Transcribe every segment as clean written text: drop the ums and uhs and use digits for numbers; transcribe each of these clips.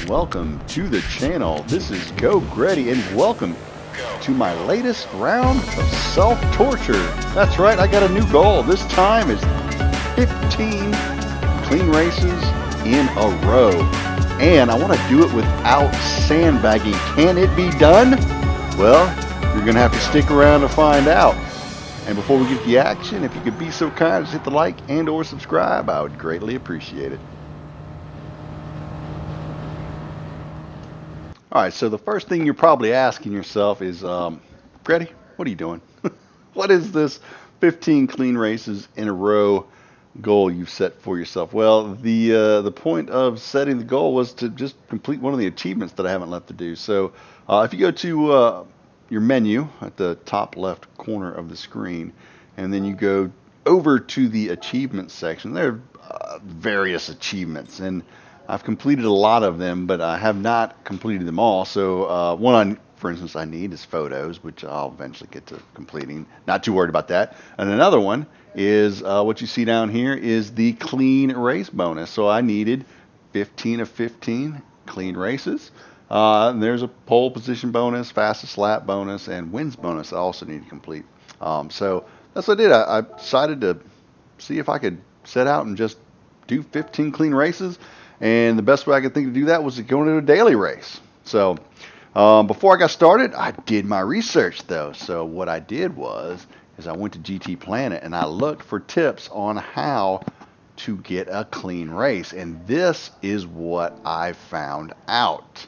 Welcome to the channel. This is Geauxgreddy and welcome to my latest round of self-torture. That's right, I got a new goal. This time is 15 clean races in a row. And I want to do it without sandbagging. Can it be done? Well, you're going to have to stick around to find out. And before we get the action, if you could be so kind as hit the like and or subscribe, I would greatly appreciate it. All right, so the first thing you're probably asking yourself is, Grady, what are you doing? What is this 15 clean races in a row goal you've set for yourself? Well, the point of setting the goal was to just complete one of the achievements that I haven't left to do. So if you go to your menu at the top left corner of the screen, and then you go over to the achievements section, there are various achievements, and I've completed a lot of them, but I have not completed them all. So one, for instance, I need is photos, which I'll eventually get to completing. Not too worried about that. And another one is what you see down here is the clean race bonus. So I needed 15 of 15 clean races. And there's a pole position bonus, fastest lap bonus, and wins bonus I also need to complete. So that's what I did. I decided to see if I could set out and just do 15 clean races. And the best way I could think to do that was to go into a daily race. So before I got started, I did my research though. So what I did is I went to GT Planet and I looked for tips on how to get a clean race. And this is what I found out.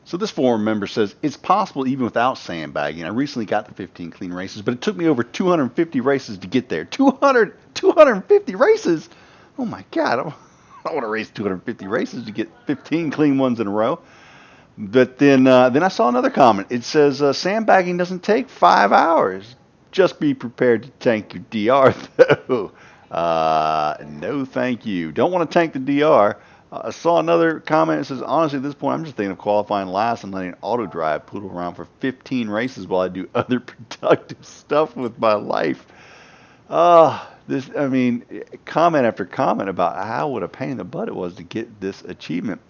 So this forum member says, it's possible even without sandbagging. I recently got the 15 clean races, but it took me over 250 races to get there. 250 races? Oh my God. I want to race 250 races to get 15 clean ones in a row. But then I saw another comment. It says sandbagging doesn't take 5 hours. Just be prepared to tank your DR though. No, thank you. Don't want to tank the DR. I saw another comment that says, honestly, at this point, I'm just thinking of qualifying last and letting auto drive poodle around for 15 races while I do other productive stuff with my life. Comment after comment about how what a pain in the butt it was to get this achievement.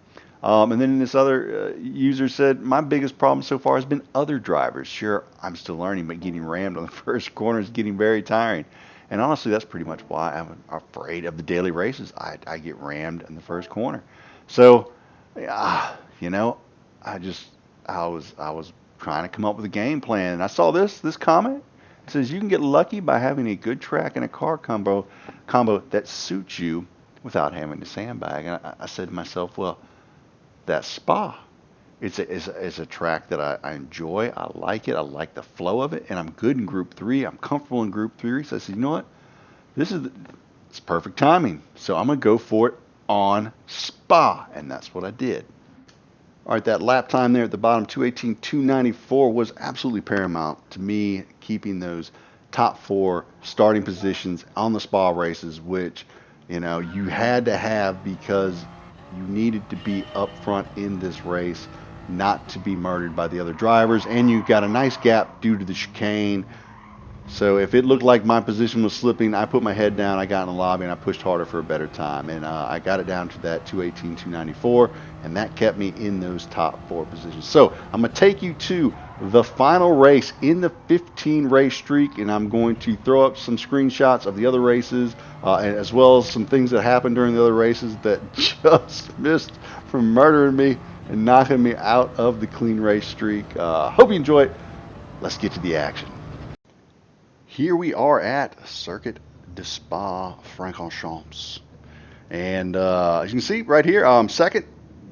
And then this other user said, my biggest problem so far has been other drivers. Sure, I'm still learning, but getting rammed on the first corner is getting very tiring. And honestly, that's pretty much why I'm afraid of the daily races. I get rammed in the first corner. So, I was trying to come up with a game plan. And I saw this comment. It says you can get lucky by having a good track and a car combo that suits you without having to sandbag. And I said to myself, well, that's Spa. It's a track that I enjoy. I like it. I like the flow of it, and I'm good in Group 3. I'm comfortable in Group 3. So I said, you know what? It's perfect timing. So I'm gonna go for it on Spa, and that's what I did. All right, that lap time there at the bottom, 2:18.294, was absolutely paramount to me keeping those top 4 starting positions on the Spa races, which, you had to have because you needed to be up front in this race, not to be murdered by the other drivers, and you got a nice gap due to the chicane. So if it looked like my position was slipping, I put my head down, I got in the lobby, and I pushed harder for a better time. And I got it down to that 2:18.294, and that kept me in those top 4 positions. So I'm going to take you to the final race in the 15 race streak, and I'm going to throw up some screenshots of the other races, as well as some things that happened during the other races that just missed from murdering me and knocking me out of the clean race streak. Hope you enjoy it. Let's get to the action. Here we are at Circuit de Spa-Francorchamps. And as you can see right here, I'm second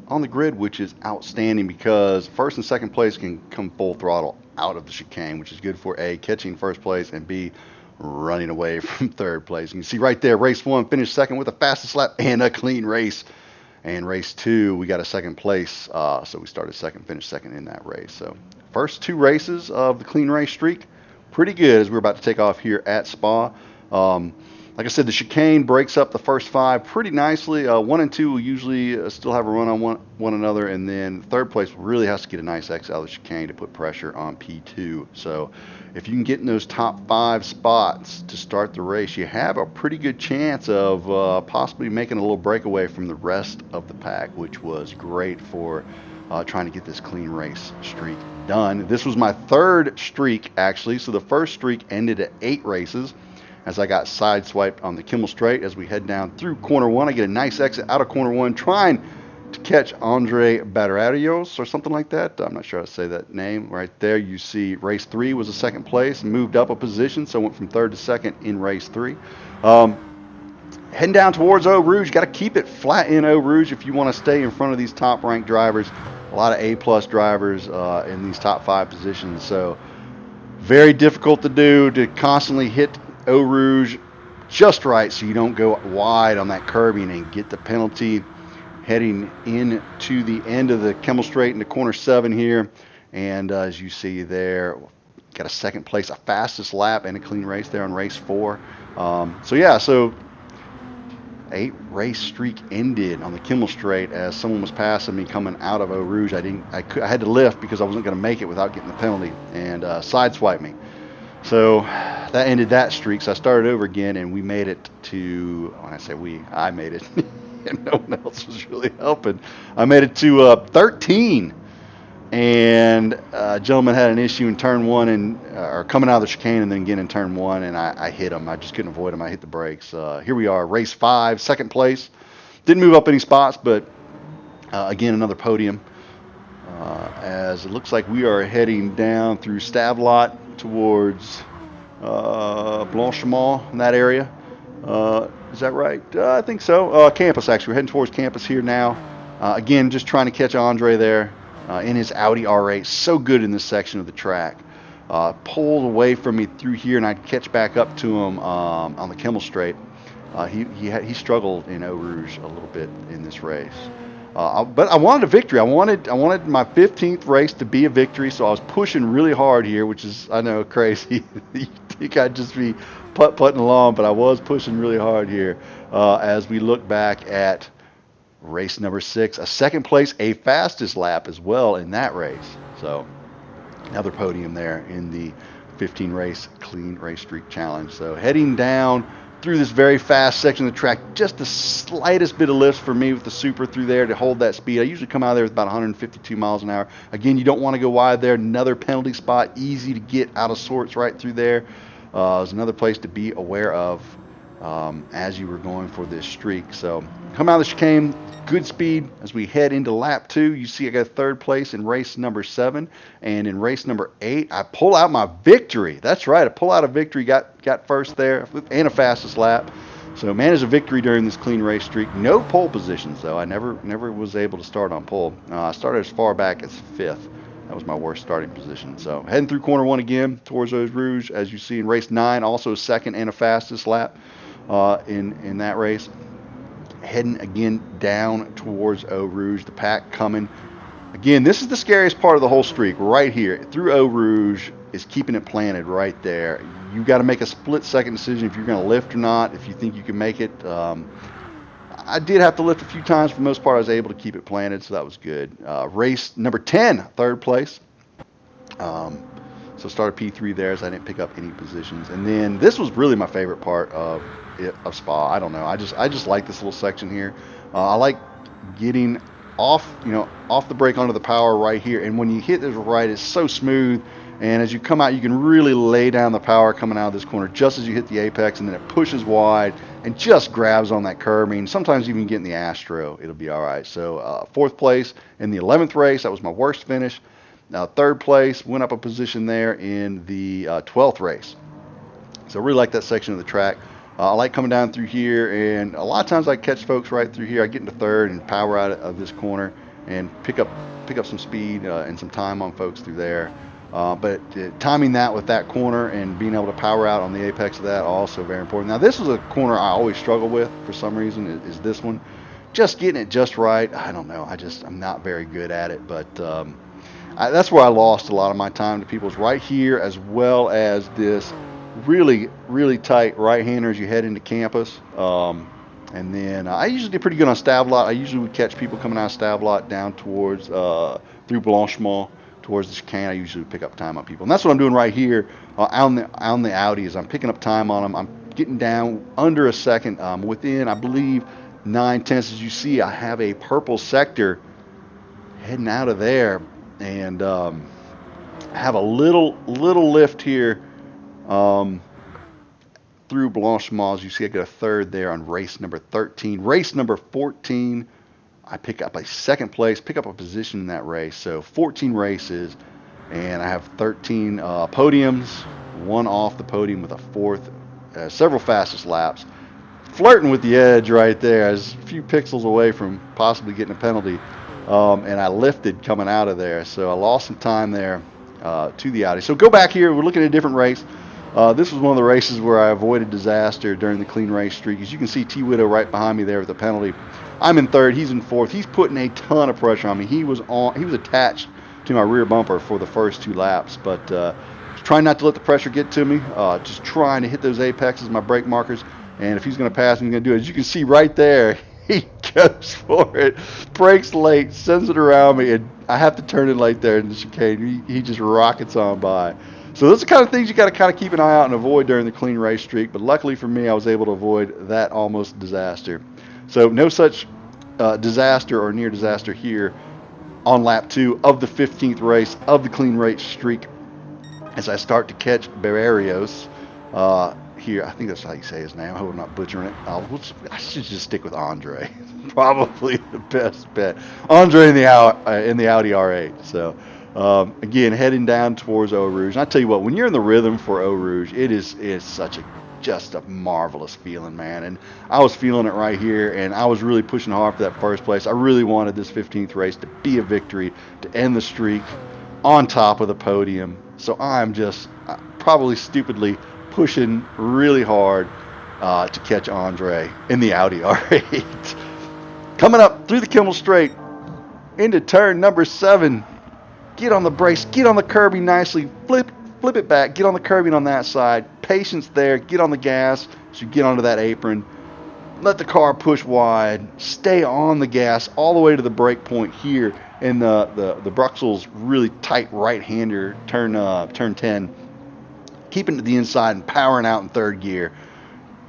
on the grid, which is outstanding because first and second place can come full throttle out of the chicane, which is good for A, catching first place, and B, running away from third place. You can see right there, race 1 finished second with the fastest lap and a clean race. And race 2, we got a second place. So we started second, finished second in that race. So first 2 races of the clean race streak, pretty good as we're about to take off here at Spa. Like I said, the chicane breaks up the first 5 pretty nicely. 1 and 2 will usually still have a run on one another, and then third place really has to get a nice exit out of the chicane to put pressure on P2. So if you can get in those top 5 spots to start the race, you have a pretty good chance of possibly making a little breakaway from the rest of the pack, which was great for trying to get this clean race streak done. This was my 3rd streak, actually. So the first streak ended at 8 races as I got sideswiped on the Kimmel Straight. As we head down through corner 1, I get a nice exit out of corner 1, trying to catch Andre Badaradios or something like that. I'm not sure how to say that name. Right there you see race 3 was a 2nd place and moved up a position, so I went from 3rd to 2nd in race 3. Heading down towards Eau Rouge, got to keep it flat in Eau Rouge if you want to stay in front of these top ranked drivers. A lot of A+ drivers in these top 5 positions, so very difficult to do, to constantly hit Eau Rouge just right so you don't go wide on that curbing and get the penalty. Heading into the end of the Kimmel Straight into corner 7 here, and as you see there, got a 2nd place, a fastest lap, and a clean race there on race 4. So 8 race streak ended on the Kimmel Straight as someone was passing me coming out of Eau Rouge. I had to lift because I wasn't going to make it without getting the penalty, and sideswiped me. So that ended that streak. So I started over again, and we made it to, when I say we, I made it, and no one else was really helping. I made it to 13, and a gentleman had an issue in turn 1 or coming out of the chicane and then again in turn 1, and I hit him. I just couldn't avoid him. I hit the brakes. Here we are, race 5, 2nd place. Didn't move up any spots, but again, another podium. As it looks like we are heading down through Stavelot towards Blanchimont in that area. Is that right? I think so. Campus, actually. We're heading towards campus here now. Again, just trying to catch Andre there in his Audi R8. So good in this section of the track. Pulled away from me through here, and I'd catch back up to him on the Kimmel Straight. He struggled in Eau Rouge a little bit in this race. But I wanted a victory. I wanted my 15th race to be a victory, so I was pushing really hard here, which is, I know, crazy. You think I'd just be putting along, but I was pushing really hard here as we look back at race number 6, a 2nd place, a fastest lap as well in that race. So another podium there in the 15 race clean race streak challenge. So heading down through this very fast section of the track, just the slightest bit of lift for me with the Super through there to hold that speed. I usually come out of there with about 152 miles an hour. Again, you don't want to go wide there. Another penalty spot, easy to get out of sorts right through there. There's another place to be aware of as you were going for this streak. So come out of the chicane, good speed as we head into lap 2. You see I got 3rd place in race number 7, and in race number 8 I pull out my victory. That's right, I pull out a victory, got first there and a fastest lap. So managed a victory during this clean race streak. No pole positions though. I never was able to start on pole. I started as far back as 5th. That was my worst starting position. So heading through corner 1 again towards Eau Rouge, as you see in race 9, also 2nd and a fastest lap in that race. Heading again down towards Eau Rouge, the pack coming. Again, this is the scariest part of the whole streak right here. Through Eau Rouge is keeping it planted right there. You got to make a split-second decision if you're going to lift or not, if you think you can make it. I did have to lift a few times. For the most part, I was able to keep it planted, so that was good. Race number 10, 3rd place. So started P3 there, as I didn't pick up any positions. And then this was really my favorite part of Spa. I don't know. I just like this little section here. I like getting off the brake onto the power right here. And when you hit this right, it's so smooth. And as you come out, you can really lay down the power coming out of this corner just as you hit the apex, and then it pushes wide and just grabs on that curbing. Sometimes even get in the Astro, it'll be all right. So 4th place in the 11th race. That was my worst finish. 3rd place, went up a position there in the 12th race. So I really like that section of the track. I like coming down through here, and a lot of times I catch folks right through here. I get into 3rd and power out of this corner and pick up some speed and some time on folks through there. But timing that with that corner and being able to power out on the apex of that, also very important. Now this is a corner I always struggle with for some reason, is this one. Just getting it just right. I don't know. I'm not very good at it, but that's where I lost a lot of my time to people's right here, as well as this really tight right-hander as you head into campus. And then I usually do pretty good on Stavelot. I usually would catch people coming out of Stavelot down towards through Blanchemont towards the chicane. I usually would pick up time on people, and that's what I'm doing right here on the Audi. Is I'm picking up time on them. I'm getting down under a second, within I believe 9/10. As you see, I have a purple sector heading out of there, and have a little lift here. Through Blanchemont. As you see, I get a third there on race number 13. Race number 14, I pick up a second place, pick up a position in that race. So 14 races, and I have 13 podiums, one off the podium with a fourth, several fastest laps. Flirting with the edge right there. I was a few pixels away from possibly getting a penalty, and I lifted coming out of there. So I lost some time there to the Audi. So go back here. We're looking at a different race. This was one of the races where I avoided disaster during the clean race streak. As you can see, T. Widow right behind me there with a penalty. I'm in third. He's in fourth. He's putting a ton of pressure on me. He was attached to my rear bumper for the first 2 laps, but trying not to let the pressure get to me. Just trying to hit those apexes, my brake markers. And if he's going to pass me, he's going to do it. As you can see right there, he goes for it. Brakes late, sends it around me, and I have to turn it right there in the chicane. He just rockets on by. So those are the kind of things you got to kind of keep an eye out and avoid during the clean race streak. But luckily for me, I was able to avoid that almost disaster. So no such disaster or near disaster here on lap 2 of the 15th race of the clean race streak. As I start to catch Barrios here, I think that's how you say his name. I hope I'm not butchering it. I should just stick with Andre. Probably the best bet. Andre in the Audi R8. So. Again, heading down towards Eau Rouge. And I tell you what, when you're in the rhythm for Eau Rouge, it's just a marvelous feeling, man. And I was feeling it right here, and I was really pushing hard for that first place. I really wanted this 15th race to be a victory, to end the streak on top of the podium. So I'm just probably stupidly pushing really hard to catch Andre in the Audi R8. Coming up through the Kimmel Straight into turn number 7. Get on the brakes, get on the curbing nicely, flip it back, get on the curbing on that side, patience there, get on the gas as you get onto that apron, let the car push wide, stay on the gas all the way to the brake point here in the Bruxelles really tight right-hander, turn 10, keeping to the inside and powering out in third gear,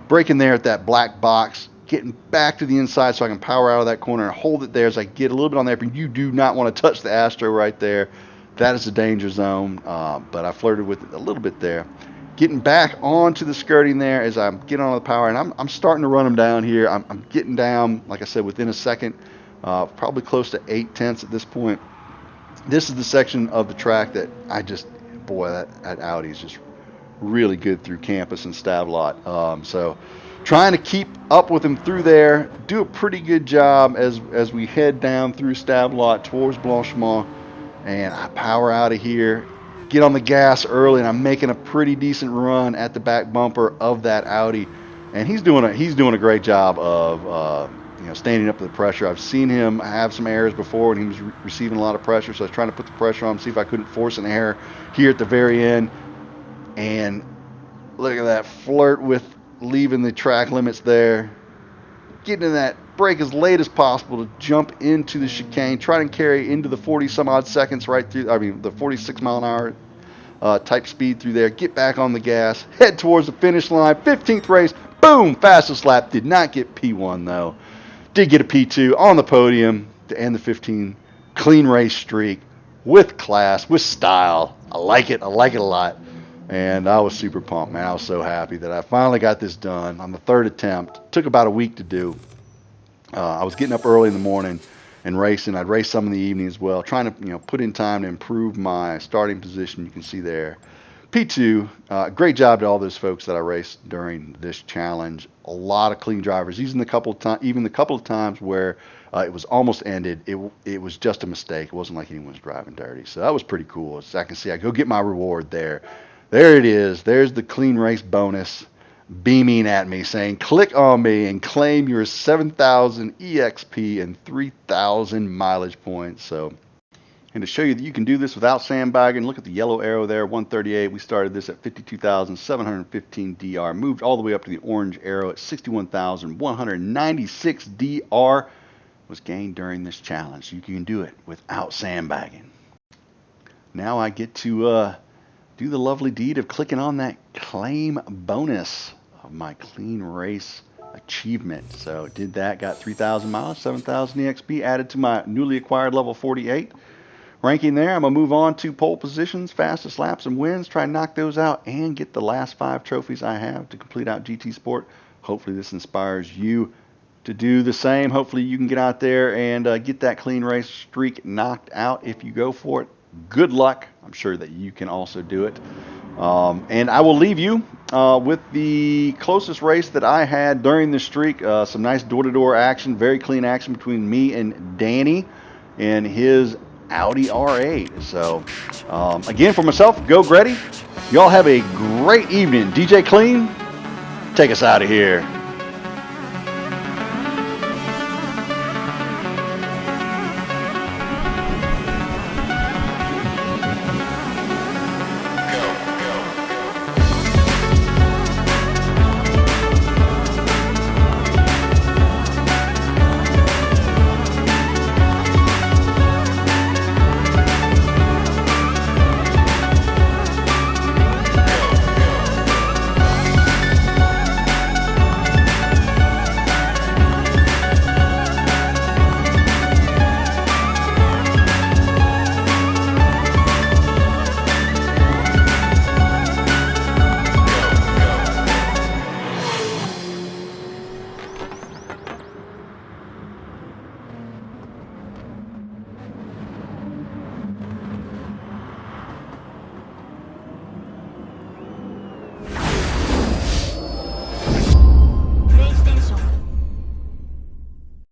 braking there at that black box, getting back to the inside so I can power out of that corner and hold it there as I get a little bit on the apron. You do not want to touch the Astro right there. That is a danger zone, but I flirted with it a little bit there. Getting back onto the skirting there as I'm getting on the power, and I'm starting to run them down here. I'm getting down, like I said, within a second, probably close to 8/10 at this point. This is the section of the track that that Audi is just really good through campus and Stavelot. So trying to keep up with him through there, do a pretty good job as we head down through Stavelot towards Blanchemont, and I power out of here, get on the gas early, and I'm making a pretty decent run at the back bumper of that Audi, and he's doing a great job of standing up to the pressure. I've seen him have some errors before when he was receiving a lot of pressure, so I was trying to put the pressure on him, see if I couldn't force an error here at the very end, and look at that flirt with leaving the track limits there, getting in that brake as late as possible to jump into the chicane, try and carry into the 40 some odd seconds the 46 mile an hour type speed through there, get back on the gas, head towards the finish line, 15th race, boom, fastest lap. Did not get P1 though, did get a P2 on the podium to end the 15 clean race streak with class, with style. I like it a lot. And I was super pumped, man. I was so happy that I finally got this done on the third attempt. Took about a week to do. I was getting up early in the morning and racing. I'd race some in the evening as well, trying to put in time to improve my starting position. You can see there. P2, great job to all those folks that I raced during this challenge. A lot of clean drivers. Even the couple of times where it was almost ended, it was just a mistake. It wasn't like anyone was driving dirty. So that was pretty cool. As I can see, I go get my reward there. There it is. There's the clean race bonus beaming at me saying, click on me and claim your 7,000 EXP and 3,000 mileage points. So And to show you that you can do this without sandbagging, look at the yellow arrow there, 138. We started this at 52,715 DR, moved all the way up to the orange arrow at 61,196 DR was gained during this challenge. You can do it without sandbagging. Now I get to do the lovely deed of clicking on that claim bonus of my clean race achievement. So did that, got 3,000 miles, 7,000 EXP added to my newly acquired level 48 ranking there. I'm going to move on to pole positions, fastest laps and wins, try and knock those out and get the last 5 trophies I have to complete out GT Sport. Hopefully this inspires you to do the same. Hopefully you can get out there and get that clean race streak knocked out if you go for it. Good luck. I'm sure that you can also do it. And I will leave you with the closest race that I had during the streak. Some nice door-to-door action, very clean action between me and Danny and his Audi R8. So, again, for myself, Geauxgreddy, y'all have a great evening. DJ Clean, take us out of here.